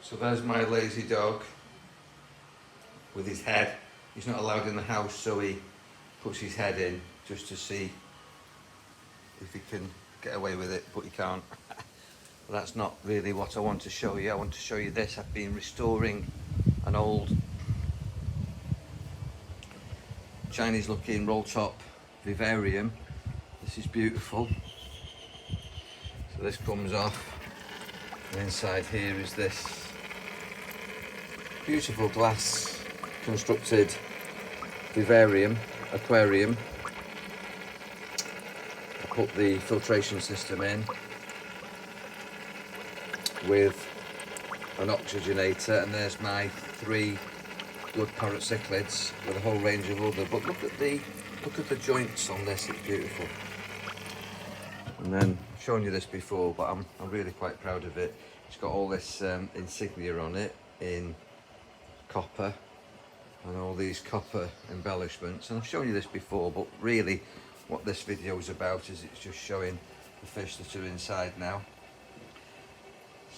So there's my lazy dog with his head. He's not allowed in the house, so he puts his head in just to see if he can get away with it, but he can't. But that's not really what I want to show you. I want to show you this. I've been restoring an old Chinese looking roll top vivarium. This is beautiful. So this comes off, and inside here is this beautiful glass constructed vivarium, aquarium. I put the filtration system in with an oxygenator, and there's my 3 blood parrot cichlids with a whole range of other. But look at the joints on this, it's beautiful. And then I've shown you this before, but I'm really quite proud of it. It's got all this insignia on it in copper and all these copper embellishments, and I've shown you this before, but really what this video is about is it's just showing the fish that are inside now.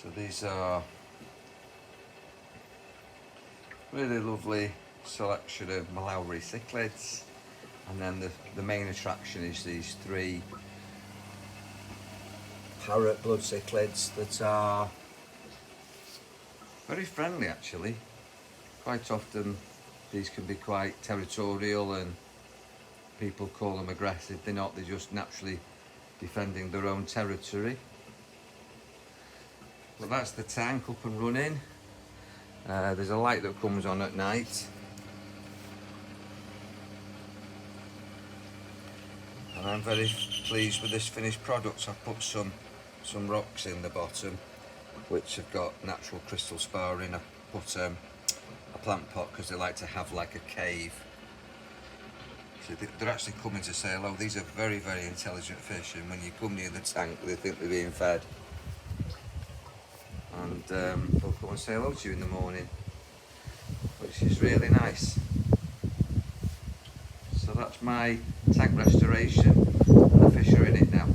So these are really lovely selection of Malawi cichlids, and then the main attraction is these 3 parrot blood cichlids that are very friendly actually. Quite often these can be quite territorial and people call them aggressive. They're not, they're just naturally defending their own territory. Well, that's the tank up and running. There's a light that comes on at night. And I'm very pleased with this finished product. I've put some rocks in the bottom which have got natural crystal spar in. I put a plant pot because they like to have like a cave. So they're actually coming to say hello. These are very, very intelligent fish, and when you come near the tank they think they're being fed. And they'll come and say hello to you in the morning, which is really nice. So that's my tank restoration, and the fish are in it now.